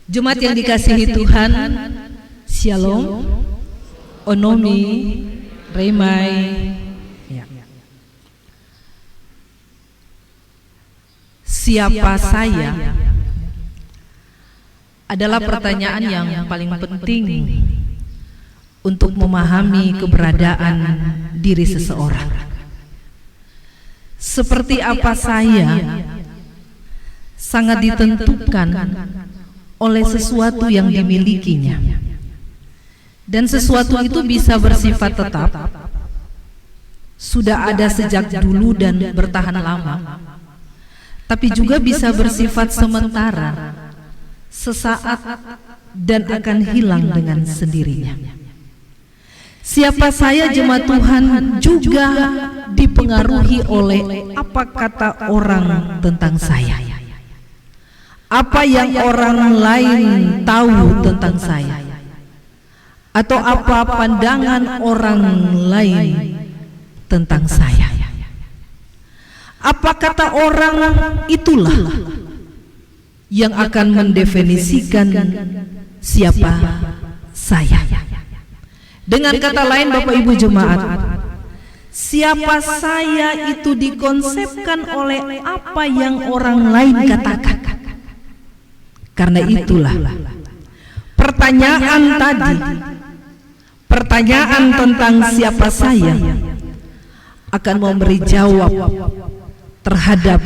Jemaat yang dikasihi Tuhan, Shalom, Onomi, Remai. Siapa saya adalah pertanyaan yang paling penting untuk memahami keberadaan diri seseorang. Seperti apa saya sangat ditentukan oleh sesuatu yang dimilikinya, dan sesuatu itu bisa bersifat tetap, sudah ada sejak dulu dan bertahan lama, tapi juga bisa bersifat sementara, sesaat, dan akan hilang dengan sendirinya. Siapa saya, jemaat Tuhan, juga dipengaruhi oleh apa kata orang tentang saya, apa yang orang lain tahu tentang saya, atau apa pandangan orang lain tentang saya. Apa kata orang itulah yang akan mendefinisikan siapa saya. Dengan kata lain, Bapak Ibu jemaat, siapa saya itu dikonsepkan oleh apa yang orang lain katakan. Karena itulah pertanyaan tadi, pertanyaan tentang siapa saya akan memberi jawab terhadap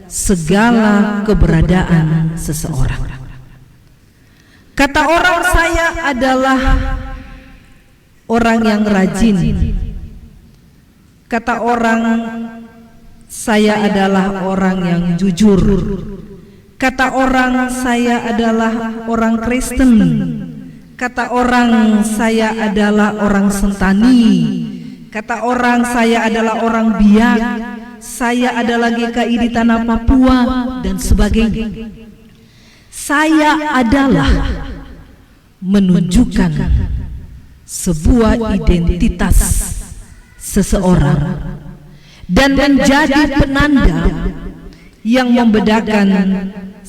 segala keberadaan seseorang. Kata orang saya adalah orang yang rajin. Kata orang saya adalah orang yang jujur. Kata orang saya adalah orang Kristen. Kata orang saya adalah orang sentani. Kata orang saya adalah orang Biak. Saya adalah GKI di tanah Papua dan sebagainya. Saya adalah menunjukkan sebuah identitas seseorang dan menjadi penanda yang membedakan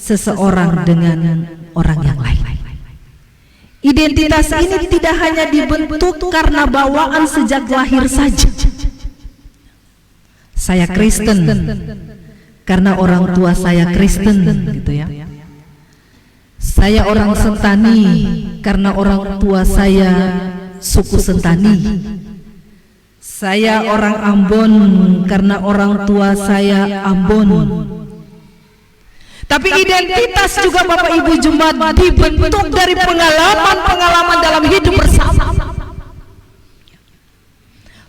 seseorang dengan orang yang lain. Identitas ini tidak hanya dibentuk karena bawaan sejak lahir saja. Saya Kristen karena orang tua saya Kristen, gitu ya. Saya orang Sentani karena orang tua saya suku Sentani. Saya orang Ambon karena orang tua saya Ambon. Tapi identitas juga Bapak Ibu jemaat dibentuk dari pengalaman-pengalaman dalam hidup bersama.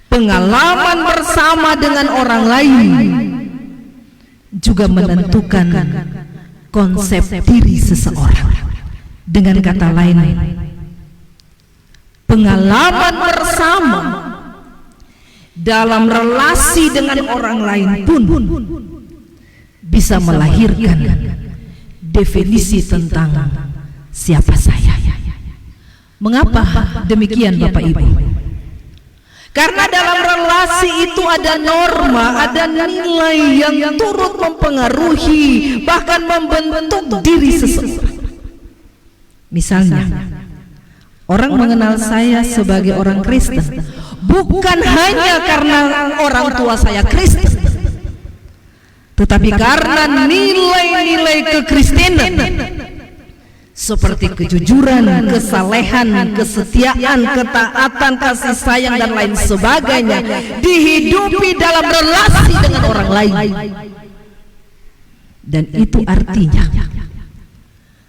Pengalaman bersama dengan orang lain juga menentukan konsep diri seseorang. Dengan kata lain, pengalaman bersama dalam relasi dengan orang lain pun bisa melahirkan definisi tentang siapa saya. Mengapa demikian Bapak Ibu? Karena dalam relasi itu ada norma, ada nilai yang turut mempengaruhi, bahkan membentuk diri seseorang. Misalnya, orang mengenal saya sebagai orang Kristen bukan hanya karena orang tua saya Kristen, tetapi karena nilai-nilai kekristenan seperti kejujuran, kesalehan, kesetiaan, ketaatan, kasih sayang, dan lain sebagainya dihidupi dalam relasi dengan orang lain. Dan itu artinya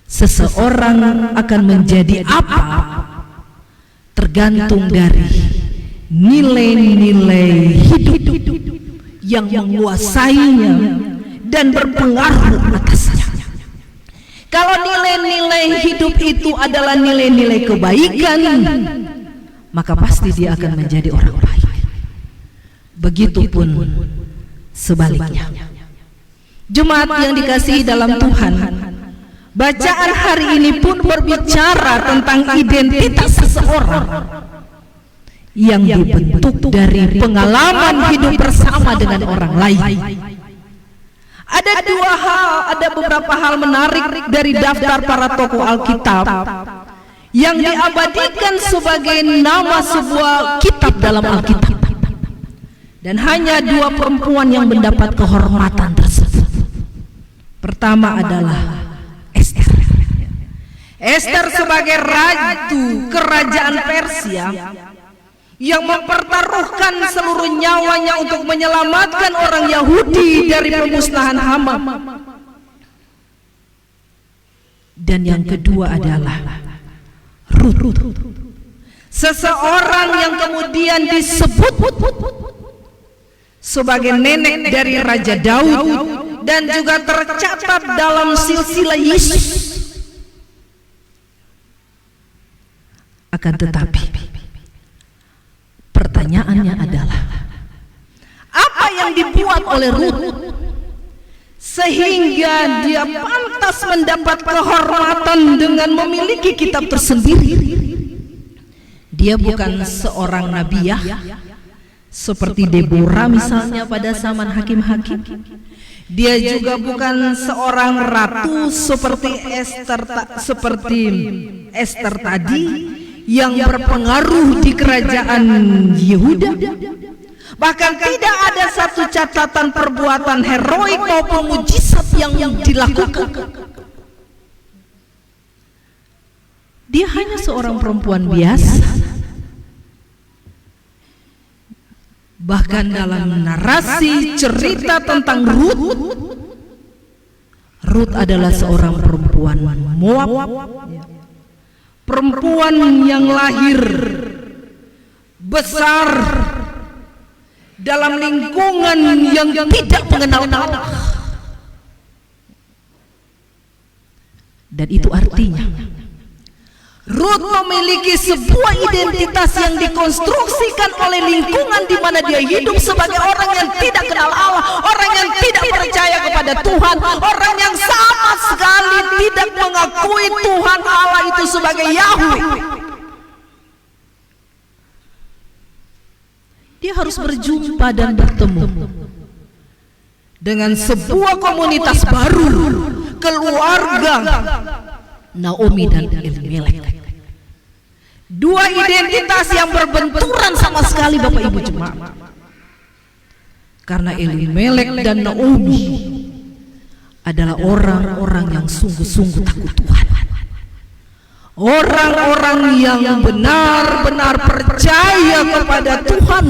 seseorang akan menjadi apa tergantung dari nilai-nilai hidup yang menguasainya dan berpengaruh atasnya. Kalau nilai-nilai hidup itu adalah nilai-nilai kebaikan, maka pasti dia akan menjadi orang baik. Begitupun sebaliknya. Jemaat yang dikasihi dalam Tuhan, bacaan hari ini pun berbicara tentang identitas seseorang yang dibentuk dari pengalaman hidup bersama dengan orang lain. Ada beberapa hal menarik dari daftar para tokoh Alkitab yang diabadikan sebagai nama sebuah kitab dalam Alkitab. Dan hanya 2 perempuan yang mendapat kehormatan tersebut. Pertama adalah Ester. Ester sebagai ratu kerajaan Persia yang mempertaruhkan seluruh nyawanya untuk menyelamatkan orang Yahudi dari pemusnahan Haman. Dan yang kedua adalah Rut, seseorang yang kemudian disebut sebagai nenek dari Raja Daud dan juga tercatat dalam silsilah Yesus. Akan tetapi pertanyaannya adalah, apa yang dibuat oleh Rut sehingga dia pantas mendapat kehormatan dengan memiliki kitab tersendiri? Dia bukan seorang nabiah seperti Deborah misalnya pada zaman hakim-hakim. Dia juga bukan seorang ratu seperti Ester tadi yang berpengaruh di kerajaan Yehuda. Bahkan tidak ada satu catatan perbuatan heroik maupun mujizat yang dilakukan. Dia hanya seorang perempuan biasa. Bahkan dalam narasi cerita tentang Rut adalah seorang perempuan Moab, perempuan yang lahir besar dalam lingkungan yang tidak mengenal Allah. Dan itu artinya Rut memiliki sebuah identitas yang dikonstruksikan oleh lingkungan di mana dia hidup sebagai orang yang tidak kenal Allah, orang yang tidak percaya kepada Tuhan, orang yang sama sekali tidak mengakui Tuhan Allah itu sebagai Yahweh. Dia harus berjumpa dan bertemu dengan sebuah komunitas baru, keluarga Naomi dan Elimelek. 2 identitas yang berbenturan sama sekali, Bapak Ibu jemaat. Karena Elimelek dan Naomi adalah orang-orang yang sungguh-sungguh takut Tuhan, orang-orang yang benar-benar percaya kepada Tuhan,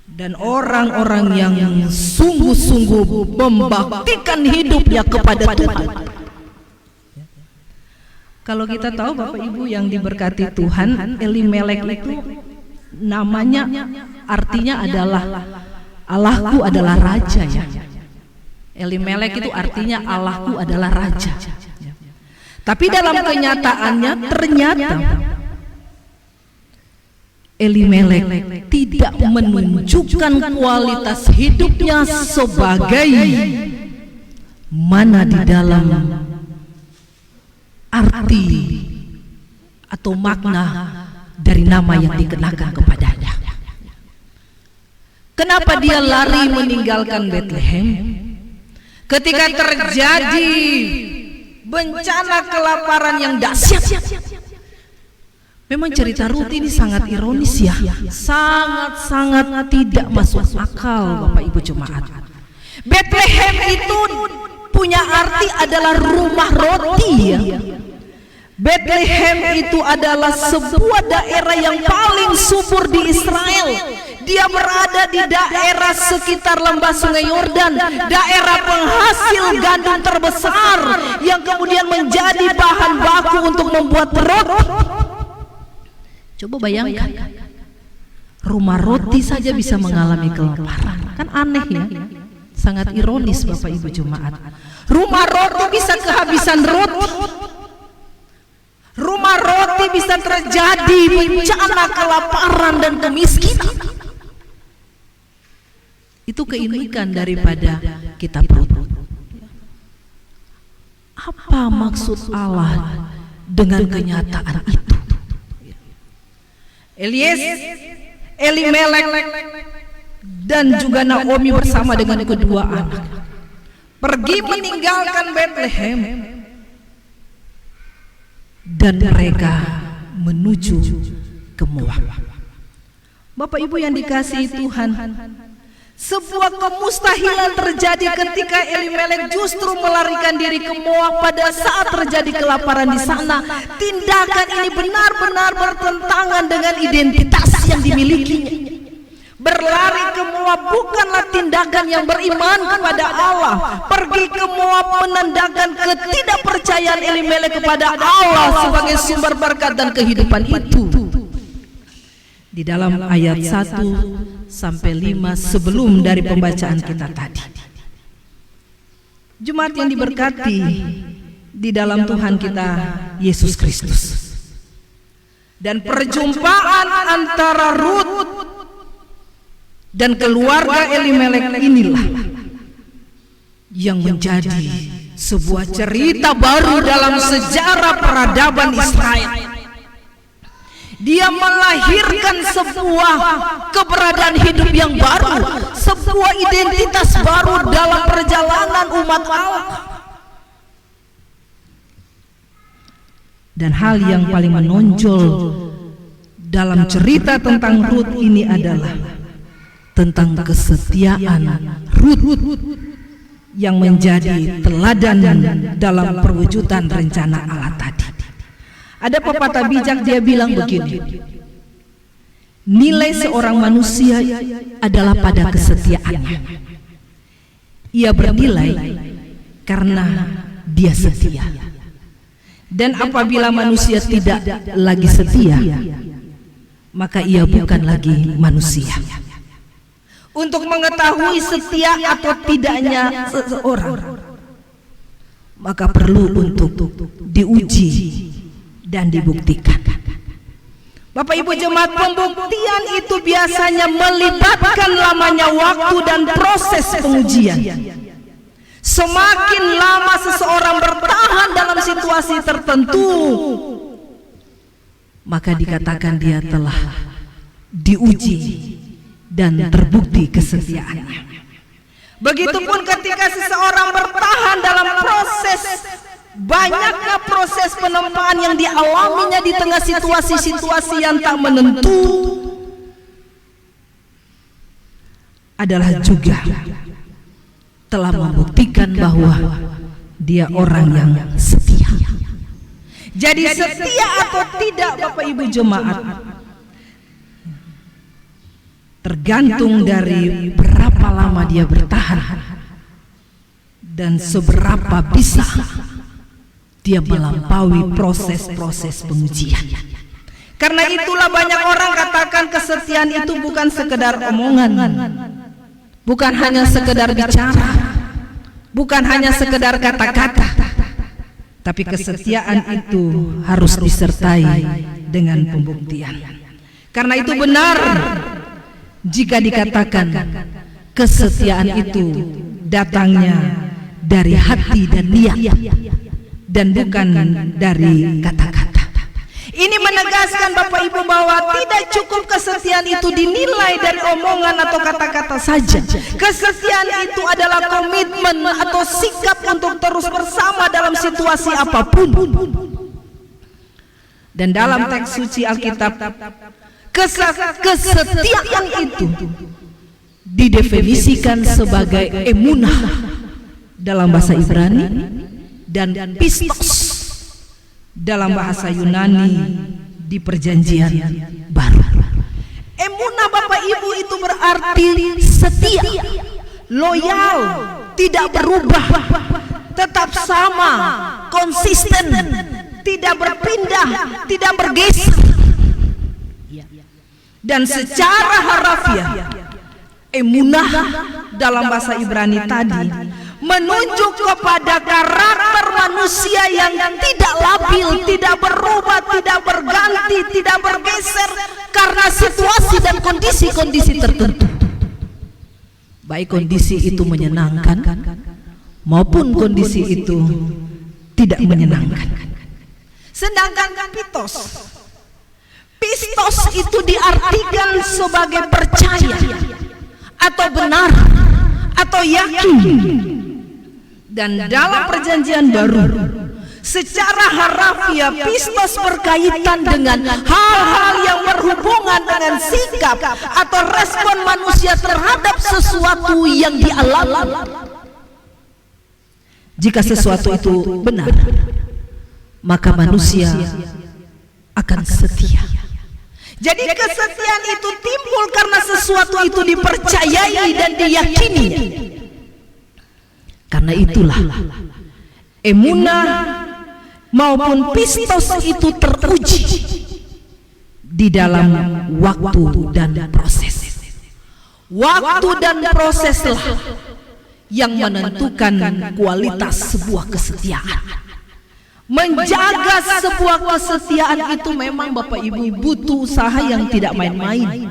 dan orang-orang yang sungguh-sungguh membaktikan hidupnya kepada Tuhan. Kalau kita tahu Bapak Ibu yang diberkati Tuhan, Elimelek itu namanya artinya adalah Allahku adalah raja ya. Elimelek itu artinya Allahku adalah raja. Tapi dalam kenyataannya ternyata Elimelek tidak menunjukkan kualitas hidupnya sebagai mana di dalam arti atau makna dari nama yang dikenakan kepadanya. Kenapa dia lari meninggalkan Bethlehem ketika terjadi bencana kelaparan yang dahsyat? Memang cerita Rut ini sangat ironis ya, sangat-sangat tidak masuk akal Bapak Ibu jemaat. Bethlehem itu punya arti adalah rumah roti ya. Bethlehem itu adalah sebuah daerah yang paling subur di Israel. Dia berada di daerah sekitar lembah Sungai Yordan, daerah penghasil gandum terbesar yang kemudian menjadi bahan baku untuk membuat roti. Coba bayangkan, rumah roti saja bisa mengalami kelaparan. Kan aneh ya, sangat ironis Bapak Ibu jemaat. Rumah roti bisa kehabisan roti. Rumah roti bisa terjadi bencana kelaparan dan kemiskinan. Itu keunikan daripada kitab Rut. Apa maksud Allah dengan kenyataan itu? Elimelek dan juga Naomi bersama dengan kedua anak pergi meninggalkan Bethlehem, dan mereka menuju ke Moab. Bapak Ibu yang dikasihi Tuhan, sebuah kemustahilan terjadi ketika Elimelek justru melarikan diri ke Moab pada saat terjadi kelaparan di sana. Tindakan ini benar-benar bertentangan dengan identitas yang dimilikinya. Berlari ke Moab bukanlah tindakan yang beriman kepada Allah. Pergi ke Moab menandakan ketidakpercayaan Elimelek kepada Allah sebagai sumber berkat dan kehidupan itu. Di dalam ayat 1 sampai 5 sebelum dari pembacaan kita tadi. Jemaat yang diberkati di dalam Tuhan kita Yesus Kristus. Dan perjumpaan antara Rut dan keluarga Elimelek inilah yang menjadi sebuah cerita baru dalam sejarah peradaban Israel. Dia melahirkan sebuah keberadaan hidup yang baru, sebuah identitas baru dalam perjalanan umat Allah. Dan hal yang paling menonjol dalam cerita tentang Rut ini adalah tentang kesetiaan Rut yang menjadi teladan dalam perwujudan rencana Allah tadi. Ada pepatah bijak, dia bilang begini, nilai seorang manusia adalah pada kesetiaannya. Ia bernilai karena dia setia. Dan apabila manusia tidak lagi setia, maka ia bukan lagi manusia. Untuk mengetahui setia atau tidaknya seseorang, maka perlu untuk diuji dan dibuktikan. Bapak Ibu jemaat, pembuktian itu biasanya melibatkan lamanya waktu dan proses pengujian. Semakin lama seseorang bertahan dalam situasi tertentu, maka dikatakan dia telah diuji dan terbukti kesetiaannya. Begitupun ketika seseorang bertahan dalam banyaknya proses penempaan yang dialaminya di tengah situasi-situasi yang tak menentu, adalah juga telah membuktikan bahwa dia orang yang setia. Jadi setia atau tidak Bapak Ibu jemaat tergantung dari berapa lama dia bertahan dan seberapa bisa dia melampaui proses-proses pengujian. Karena itulah banyak orang katakan kesetiaan itu bukan sekedar omongan, bukan hanya sekedar bicara, bukan hanya sekedar kata-kata, tapi kesetiaan itu harus disertai dengan pembuktian. Karena itu benar jika dikatakan kesetiaan itu datangnya dari hati dan niat dan bukan dari kata-kata. Ini menegaskan Bapak Ibu bahwa tidak cukup kesetiaan itu dinilai dari omongan atau kata-kata saja. Kesetiaan itu adalah komitmen atau sikap untuk terus bersama dalam situasi apapun. Dan dalam teks suci Alkitab, kesetiaan itu didefinisikan sebagai emunah dalam bahasa Ibrani dan pistos dalam bahasa Yunani di Perjanjian Baru. Emunah Bapak Ibu itu berarti setia, loyal, tidak berubah, tetap sama, konsisten, tidak berpindah, tidak bergeser. Dan secara harafiah, emunah dalam bahasa Ibrani tadi menunjuk kepada karakter manusia yang tidak labil, tidak berubah, tidak berganti, tidak bergeser karena situasi dan kondisi-kondisi tertentu. Baik kondisi itu menyenangkan maupun kondisi itu tidak menyenangkan. Sedangkan pistos itu diartikan sebagai percaya atau benar atau yakin Dan dalam perjanjian baru, secara harafiah pistos berkaitan dengan hal-hal yang berhubungan dengan sikap atau respon manusia terhadap sesuatu yang dialami. Jika sesuatu itu benar, maka manusia akan setia. Jadi kesetiaan itu timbul karena sesuatu itu dipercayai dan diyakini. Karena itulah emunah maupun pistos itu teruji di dalam waktu dan proses. Waktu dan proseslah yang menentukan kualitas sebuah kesetiaan. Menjaga sebuah kesetiaan itu memang Bapak Ibu butuh usaha yang tidak main-main.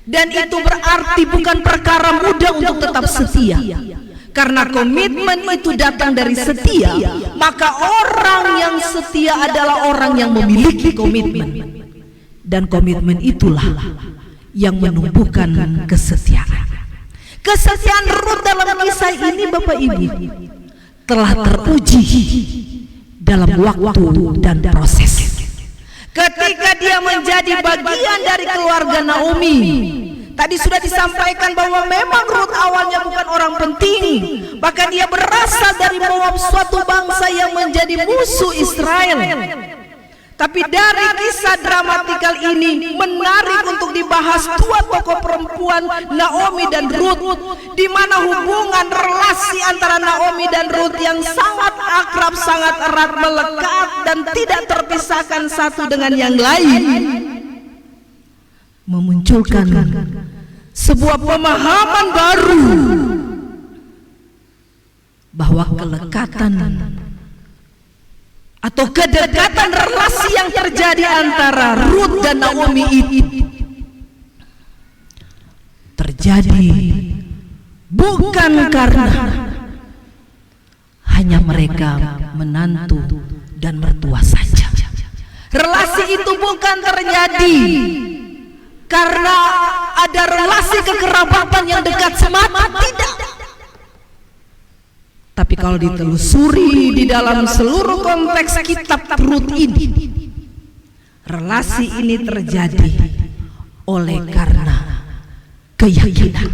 Dan itu berarti bukan perkara mudah untuk tetap setia. Karena komitmen itu datang dari setia, maka orang yang setia adalah orang yang memiliki komitmen. Dan komitmen itulah yang menumbuhkan kesetiaan. Kesetiaan Rut dalam kisah ini Bapak Ibu telah teruji dalam waktu dan proses. Ketika dia menjadi bagian dari keluarga Naomi, tadi sudah disampaikan bahwa memang Rut awalnya bukan orang penting, bahkan dia berasal dari Moab, suatu bangsa yang menjadi musuh Israel. Tapi dari kisah dramatikal ini menarik untuk dibahas dua tokoh perempuan, Naomi dan Rut, di mana hubungan relasi antara Naomi dan Rut yang sangat akrab, sangat erat, melekat dan tidak terpisahkan satu dengan yang lain, memunculkan sebuah pemahaman baru bahwa kelekatan atau kedekatan relasi yang terjadi antara Rut dan Naomi itu terjadi bukan karena hanya mereka menantu dan mertua saja. Relasi itu bukan terjadi karena ada relasi kekerabatan yang dekat semata, tidak. Tapi kalau ditelusuri di dalam seluruh konteks kitab Rut ini, relasi ini terjadi oleh karena keyakinan,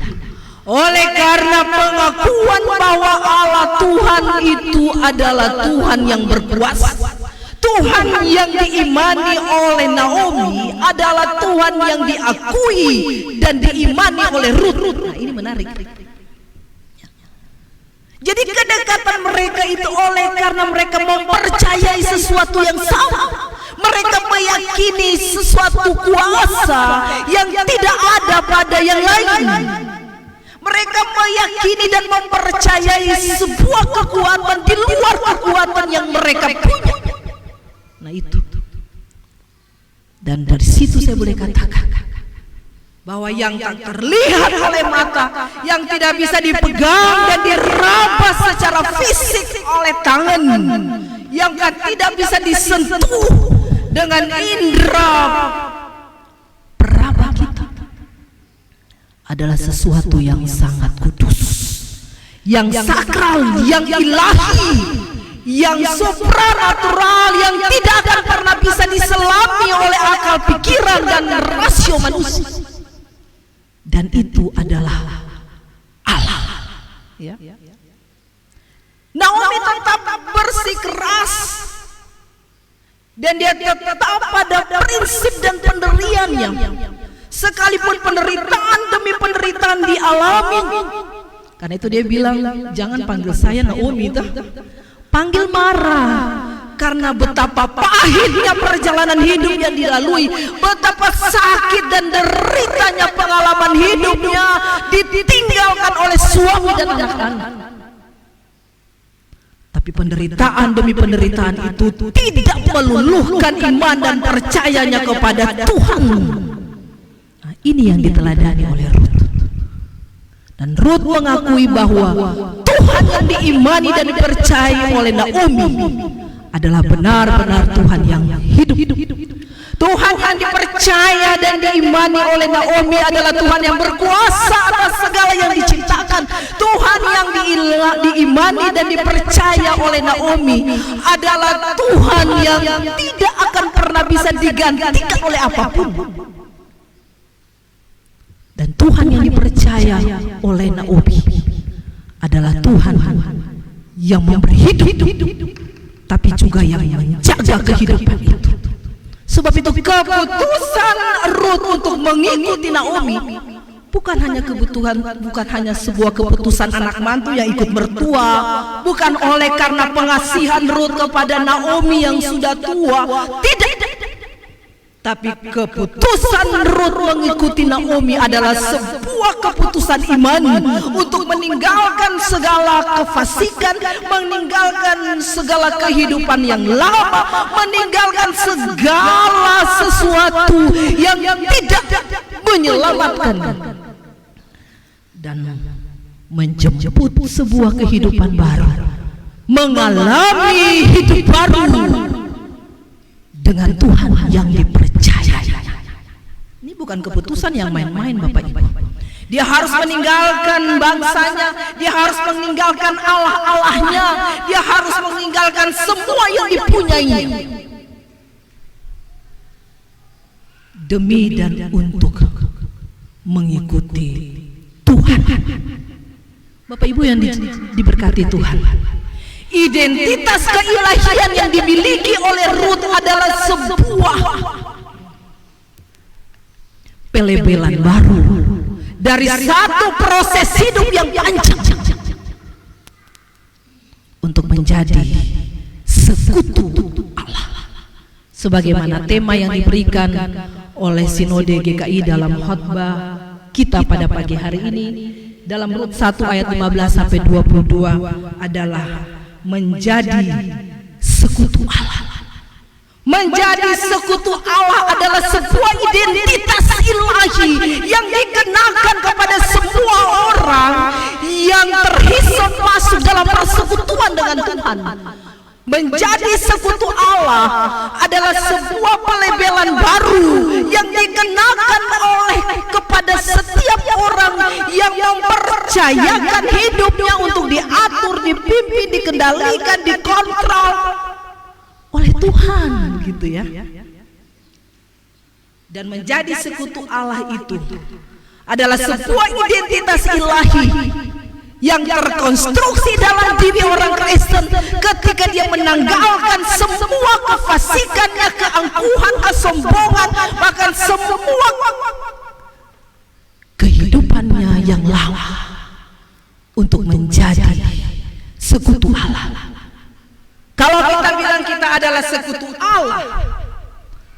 oleh karena pengakuan bahwa Allah Tuhan itu adalah Tuhan yang berkuasa. Tuhan yang diimani oleh Naomi adalah Tuhan yang diakui dan diimani oleh Rut. Nah, ini menarik. Jadi kedekatan mereka itu oleh karena mereka mempercayai sesuatu yang sama. Mereka meyakini sesuatu kuasa yang tidak ada pada yang lain. Mereka meyakini dan mempercayai sebuah kekuatan di luar kekuatan yang mereka punya. Nah itu. Dan dari situ saya boleh katakan bahwa yang tak terlihat oleh mata, yang tidak bisa dipegang dan diraba secara fisik oleh tangan, yang tidak bisa disentuh dengan indera peraba kita, adalah sesuatu yang sangat kudus, yang sakral, yang ilahi, yang supranatural, yang tidak akan pernah bisa diselami oleh akal pikiran dan rasio manusia. Dan itu adalah Allah. Ya. Naomi tetap bersikeras dan dia tetap pada prinsip dan pendiriannya, sekalipun penderitaan demi penderitaan dialami. Karena itu dia bilang, jangan panggil saya Naomi, panggil Mara. Karena betapa pahitnya perjalanan hidup yang dilalui, betapa sakit dan deritanya pengalaman hidupnya, ditinggalkan oleh suami dan anak-anak. Tapi penderitaan demi penderitaan itu tidak meluluhkan iman dan percayanya kepada Tuhan. Nah, ini yang diteladani oleh Rut. Dan Rut mengakui bahwa Tuhan yang diimani dan dipercayai oleh Naomi adalah benar-benar Tuhan yang hidup. Tuhan yang dipercaya dan diimani oleh Naomi adalah Tuhan yang berkuasa atas segala yang diciptakan. Tuhan yang diimani dan dipercaya oleh Naomi adalah Tuhan yang tidak akan pernah bisa digantikan oleh apapun. Dan Tuhan yang dipercaya oleh Naomi adalah Tuhan yang memberi hidup, tapi juga yang menjaga kehidupan itu. Sebab itu keputusan Ruth untuk mengikuti Naomi bukan hanya sebuah keputusan anak mantu yang ikut mertua, bukan oleh karena pengasihan Ruth kepada Naomi yang sudah tua, tidak. Tapi keputusan Ruth mengikuti Naomi adalah sebuah keputusan iman untuk meninggalkan segala kefasikan, meninggalkan segala kehidupan yang lama, meninggalkan segala sesuatu yang tidak menyelamatkan, dan menjemput sebuah kehidupan baru, mengalami hidup baru dengan Tuhan yang dipercaya. Ini bukan keputusan yang main-main, Bapak Ibu. Dia harus meninggalkan bangsanya, dia harus meninggalkan Allah-Allahnya, dia harus meninggalkan semua yang dipunyainya demi dan untuk mengikuti Tuhan. Bapak Ibu yang diberkati Tuhan, identitas keilahian yang dimiliki oleh Ruth adalah sebuah pelebelan baru dari satu proses hidup yang panjang untuk menjadi sekutu Allah, sebagaimana tema yang diberikan oleh Sinode GKI dalam khotbah kita pada pagi hari ini dalam Rut 1 ayat 15 sampai 22 adalah menjadi sekutu Allah. Menjadi sekutu Allah adalah sebuah identitas ilahi yang dikenakan kepada semua orang yang terhisap masuk dalam persekutuan dengan Tuhan. Menjadi sekutu Allah adalah sebuah pelebelan baru yang dikenakan oleh kepada setiap orang yang mempercayakan hidupnya untuk diatur, dipimpin, dikendalikan, dikontrol oleh Tuhan, gitu ya. Dan menjadi sekutu Allah itu adalah sebuah identitas ilahi yang terkonstruksi dalam diri orang Kristen ketika dia menanggalkan semua kefasikannya, keangkuhan, kesombongan, bahkan semua kehidupannya yang lama untuk menjadi sekutu Allah. Kalau kita bilang kita adalah sekutu Allah,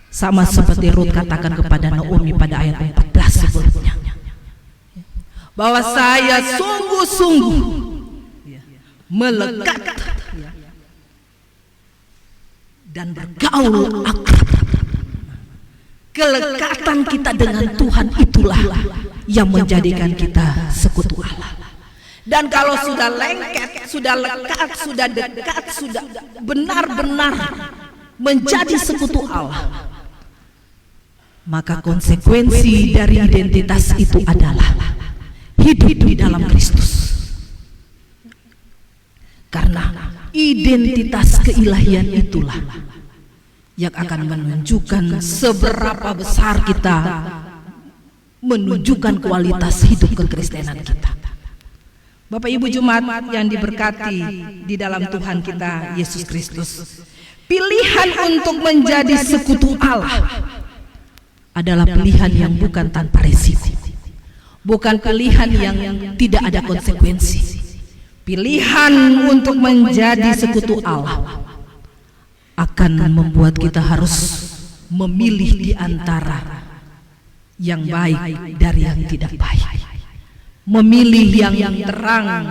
sama seperti Ruth katakan kepada Naomi pada ayat 14 sebelumnya, bahwa saya sungguh-sungguh melekat dan bergaul akrab. Kelekatan kita dengan Tuhan itulah yang menjadikan kita sekutu Allah. Dan kalau sudah lengket, sudah lekat, sudah dekat, sudah benar-benar menjadi sekutu Allah, maka konsekuensi dari identitas itu adalah hidup di dalam Kristus. Karena identitas keilahian itulah yang akan menunjukkan seberapa besar kita menunjukkan kualitas hidup kekristenan kita. Bapak Ibu Jemaat yang diberkati di dalam Tuhan kita Yesus Kristus, pilihan untuk menjadi sekutu Allah adalah pilihan yang bukan tanpa risiko, bukan pilihan yang tidak ada konsekuensi. Pilihan untuk menjadi sekutu Allah akan membuat kita harus memilih di antara yang baik dari yang tidak baik, memilih yang terang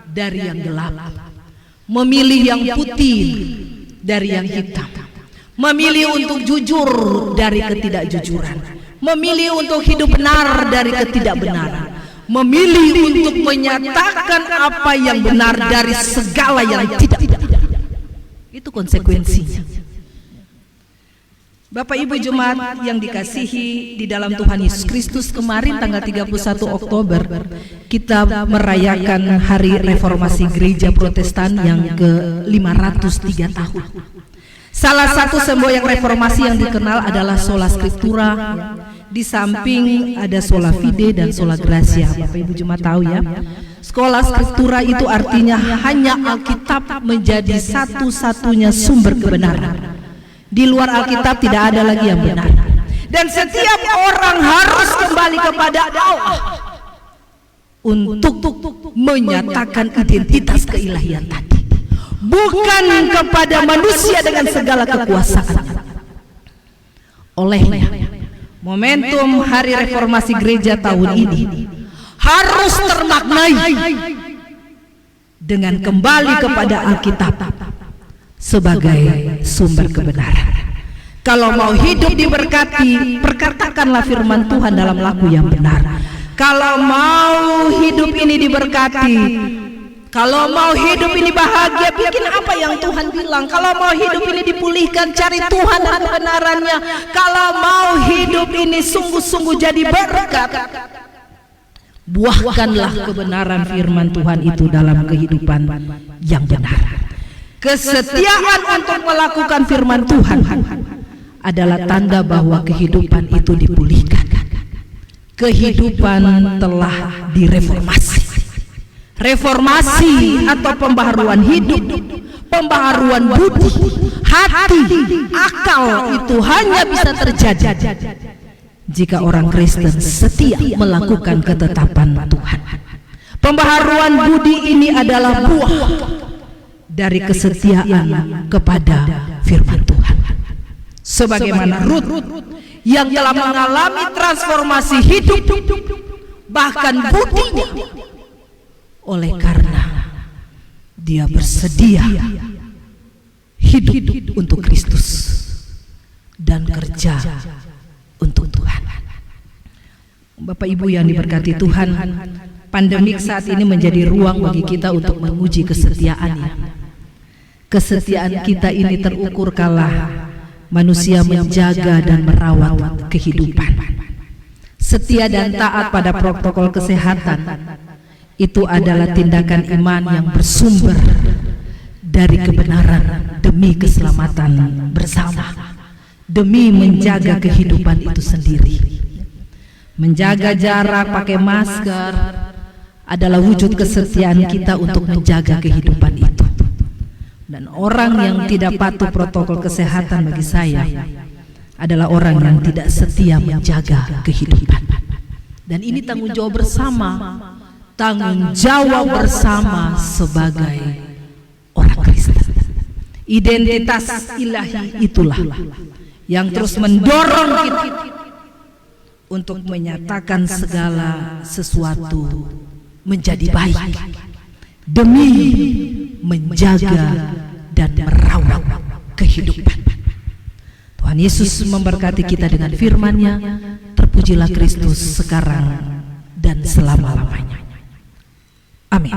dari yang gelap, memilih yang putih dari yang hitam, memilih untuk jujur dari ketidakjujuran, memilih untuk hidup benar dari ketidakbenaran, memilih untuk menyatakan apa yang benar dari segala yang tidak. Itu konsekuensinya. Bapak Ibu Jemaat yang dikasihi di dalam Tuhan Yesus Kristus, kemarin tanggal 31 Oktober kita merayakan Hari Reformasi Gereja Protestan yang ke-503 tahun. Salah satu semboyan reformasi yang dikenal adalah sola scriptura. Di samping ada sola fide dan sola gratia. Bapak Ibu Jemaat tahu ya. Sola scriptura itu artinya hanya Alkitab menjadi satu-satunya sumber kebenaran. Di luar Alkitab tidak ada lagi yang benar. Dan setiap orang harus kembali kepada Allah untuk menyatakan identitas keilahian tadi, bukan kepada manusia dengan segala kekuasaannya. Olehnya, momentum Hari Reformasi Gereja tahun ini harus termaknai dengan kembali kepada Alkitab sebagai sumber kebenaran. Kalau mau hidup diberkati, perkatakanlah firman Tuhan dalam laku yang benar. Kalau mau hidup ini diberkati, kalau mau hidup ini bahagia, bikin apa yang Tuhan bilang. Kalau mau hidup ini dipulihkan, cari Tuhan dan kebenarannya. Kalau mau hidup ini sungguh-sungguh jadi berkat, buahkanlah kebenaran firman Tuhan itu dalam kehidupan yang benar. Kesetiaan untuk melakukan firman Tuhan adalah tanda bahwa kehidupan itu dipulihkan. Kehidupan telah direformasi. Reformasi atau pembaharuan hidup, pembaharuan budi, hati, akal itu hanya bisa terjadi jika orang Kristen setia melakukan ketetapan Tuhan. Pembaharuan budi ini adalah buah dari kesetiaan kepada firman Tuhan. Sebagaimana Rut yang telah mengalami transformasi hidup, bahkan budinya, oleh karena dia bersedia hidup untuk Kristus dan kerja untuk Tuhan. Bapak Ibu yang diberkati Tuhan, pandemik saat ini menjadi ruang bagi kita untuk menguji kesetiaannya. Kesetiaan kita ini terukur kala manusia menjaga dan merawat kehidupan. Setia dan taat pada protokol kesehatan itu adalah tindakan iman yang bersumber dari kebenaran demi keselamatan bersama, demi menjaga kehidupan itu sendiri. Menjaga jarak, pakai masker adalah wujud kesetiaan kita untuk menjaga kehidupan itu. Dan orang yang tidak patuh protokol kesehatan bagi saya adalah orang yang tidak setia menjaga kehidupan. Dan ini tanggung jawab bersama, tanggung jawab bersama sebagai orang Kristen. Identitas ilahi itulah yang terus mendorong kita untuk menyatakan segala sesuatu menjadi baik demi menjaga dan merawat kehidupan. Tuhan Yesus memberkati kita dengan firman-Nya. Terpujilah Kristus sekarang dan selama-lamanya. Amin.